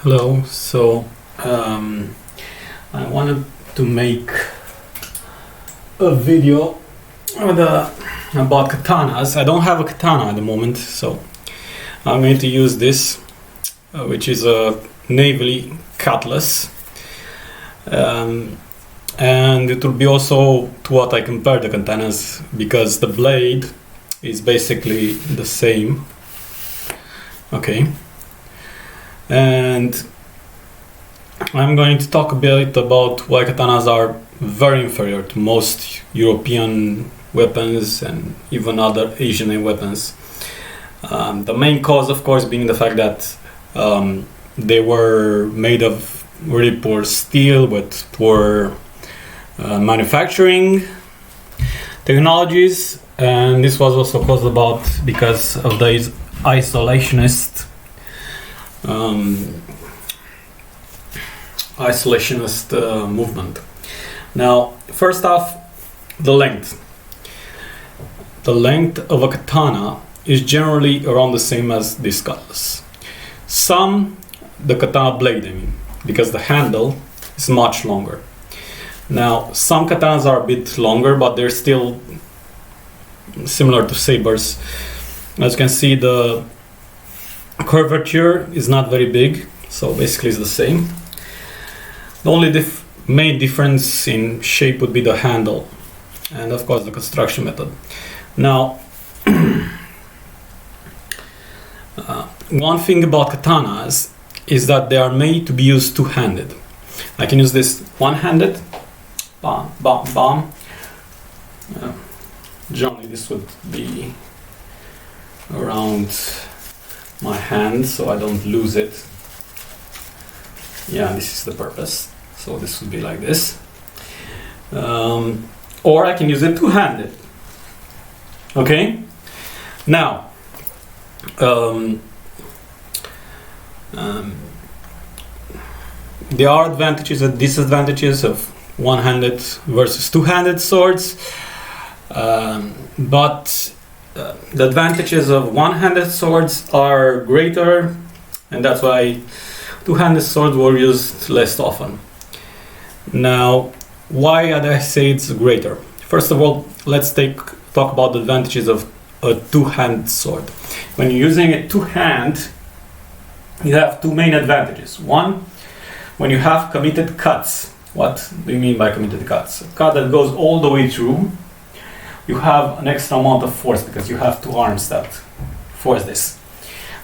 Hello. I wanted to make a video about katanas. I don't have a katana at the moment, so I'm going to use this, which is a navally cutlass, and it will be also to what I compare the katanas, because the blade is basically the same. Okay. And I'm going to talk a bit about why katanas are very inferior to most European weapons and even other Asian weapons. The main cause, of course, being the fact that they were made of really poor steel with poor manufacturing technologies, and this was also caused about because of the isolationist movement. Now, first off, the length. The length of a katana is generally around the same as this cutlass. The katana blade, because the handle is much longer. Now, some katanas are a bit longer, but they're still similar to sabers. As you can see, the curvature is not very big, so basically it's the same. The only main difference in shape would be the handle and of course the construction method. Now, one thing about katanas is that they are made to be used two-handed. I can use this one-handed, bam, bam, bam. Generally this would be around my hand so I don't lose it. Yeah, this is the purpose. So this would be like this. Or I can use it two-handed. Okay? Now, there are advantages and disadvantages of one-handed versus two-handed swords. But the advantages of one-handed swords are greater, and that's why two-handed swords were used less often. Now, why did I say it's greater? First of all, let's talk about the advantages of a two-handed sword. When you're using a two-hand, you have two main advantages. One, when you have committed cuts. What do you mean by committed cuts? A cut that goes all the way through, you have an extra amount of force because you have two arms that force this.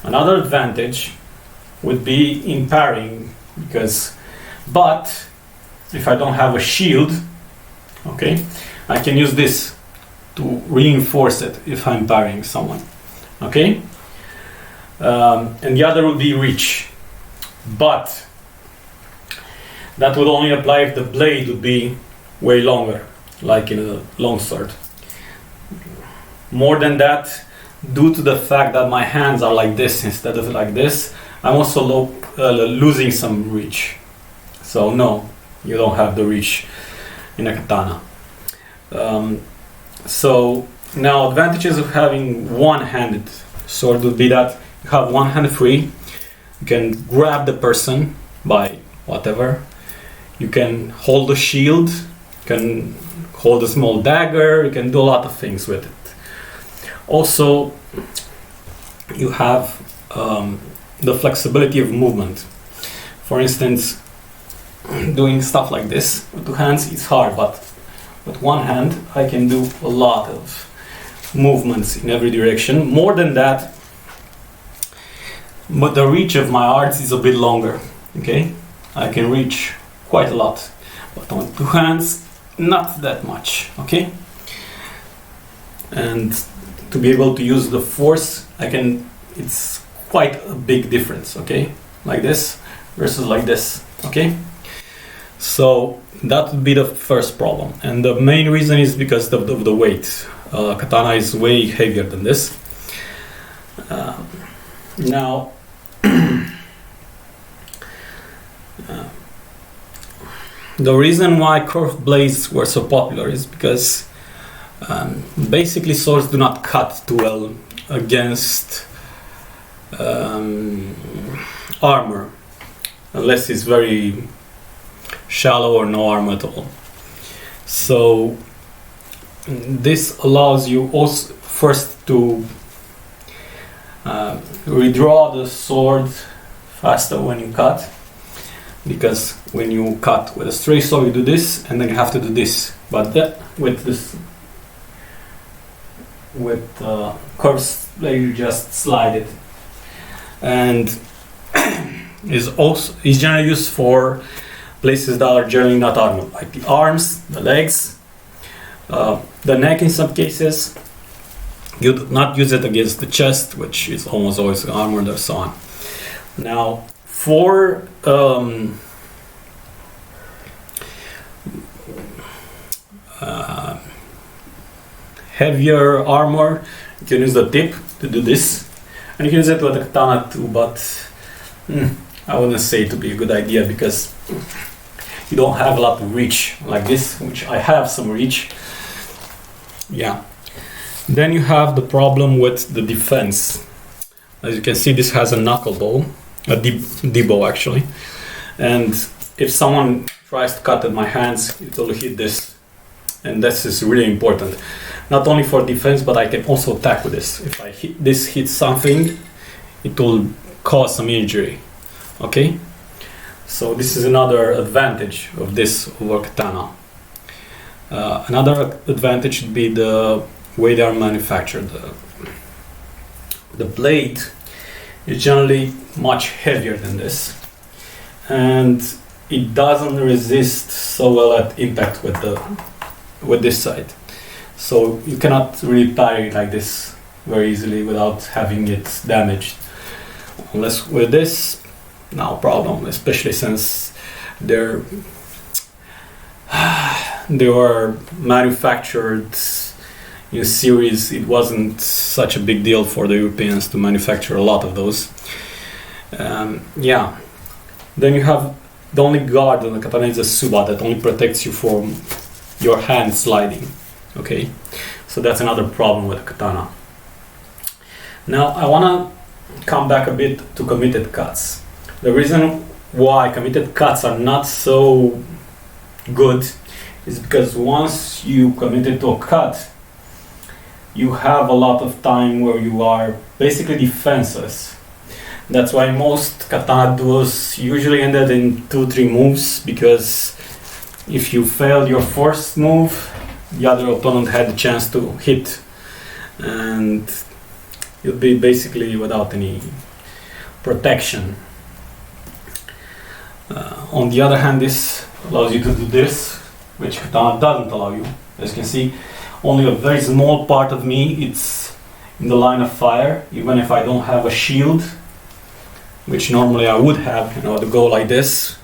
Another advantage would be in parrying, but if I don't have a shield, okay, I can use this to reinforce it if I'm parrying someone, okay? And the other would be reach, but that would only apply if the blade would be way longer, like in a long sword. More than that, due to the fact that my hands are like this instead of like this, I'm also losing some reach. So no, you don't have the reach in a katana. So now advantages of having one-handed sword would be that you have one hand free, you can grab the person by whatever, you can hold a shield, you can hold a small dagger, you can do a lot of things with it. Also, you have the flexibility of movement. For instance, doing stuff like this with two hands is hard, but with one hand I can do a lot of movements in every direction. More than that, but the reach of my arts is a bit longer. Okay, I can reach quite a lot, but on two hands, not that much. Okay, and to be able to use the force, it's quite a big difference. Okay, like this versus like this. Okay. So that would be the first problem, and the main reason is because of the weight. Katana is way heavier than this. Now, the reason why curved blades were so popular is because basically swords do not cut too well against armor, unless it's very shallow or no armor at all. So this allows you also first to redraw the sword faster when you cut, because when you cut with a straight sword you do this and then you have to do this, but that with curves you just slide it. And is generally used for places that are generally not armored, like the arms, the legs, the neck in some cases. You do not use it against the chest, which is almost always armored or so on. Now, for heavier armor, you can use the tip to do this, and you can use it with a katana too, but I wouldn't say it to be a good idea because you don't have a lot of reach like this, which I have some reach. Yeah. Then you have the problem with the defense. As you can see, this has a knuckle bow, a deep bow actually, and if someone tries to cut at my hands, it will hit this, and this is really important. Not only for defense, but I can also attack with this. If I hit something, it will cause some injury. Okay, so this is another advantage of this over katana. Another advantage would be the way they are manufactured. The blade is generally much heavier than this, and it doesn't resist so well at impact with this side. So you cannot really parry like this very easily without having it damaged. Unless with this, no problem, especially since they were manufactured in series. It wasn't such a big deal for the Europeans to manufacture a lot of those. Yeah. Then you have the only guard on the katana is a suba that only protects you from your hand sliding. Okay, so that's another problem with the katana. Now I want to come back a bit to committed cuts. The reason why committed cuts are not so good is because once you committed to a cut, you have a lot of time where you are basically defenseless. That's why most katana duels usually ended in 2-3 moves, because if you failed your first move, the other opponent had the chance to hit, and you'll be basically without any protection. On the other hand, this allows you to do this, which katana doesn't allow you. As you can see, only a very small part of me it's in the line of fire, even if I don't have a shield, which normally I would have, to go like this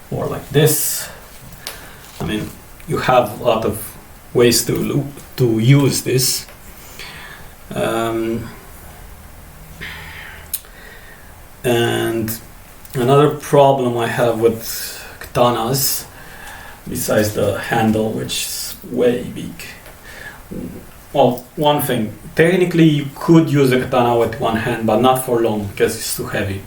or like this. I mean, you have a lot of ways to use this. And another problem I have with katanas, besides the handle, which is way big. Well, one thing, technically you could use a katana with one hand, but not for long because it's too heavy.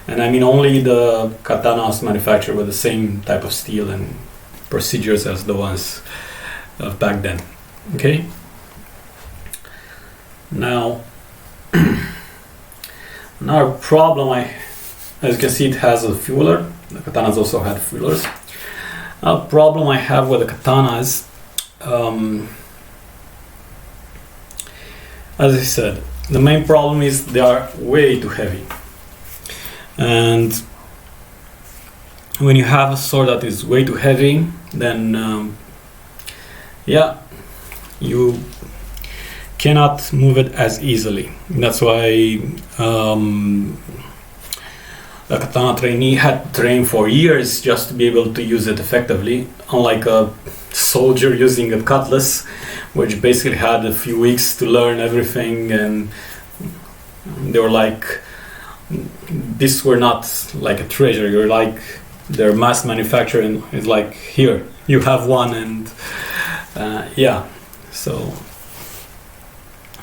And I mean only the katanas manufactured with the same type of steel and procedures as the ones of back then. Okay. Now, another problem as you can see, it has a fueler. The katanas also had fuelers. A problem I have with the katanas, as I said, the main problem is they are way too heavy. And when you have a sword that is way too heavy, then you cannot move it as easily. That's why a katana trainee had to train for years just to be able to use it effectively, unlike a soldier using a cutlass, which basically had a few weeks to learn everything, and they were like, these were not like a treasure. You're like, they're mass manufacturing. It's like, here you have one, and so.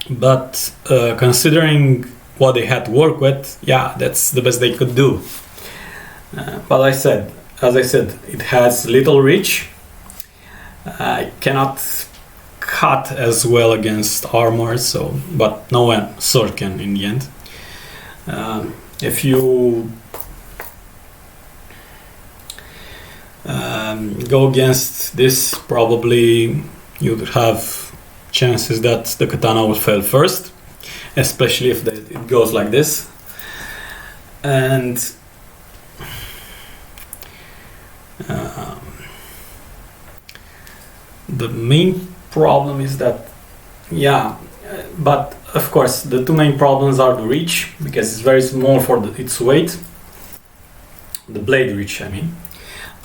But considering what they had to work with, yeah, that's the best they could do. But as I said, it has little reach. I cannot cut as well against armor, but no sword can in the end. If you go against this, probably you'd have chances that the katana will fail first, especially if it goes like this. And the main problem is that, but of course the two main problems are the reach, because it's very small for its weight, the blade reach I mean,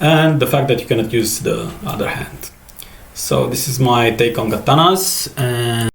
and the fact that you cannot use the other hand. So this is my take on katanas, and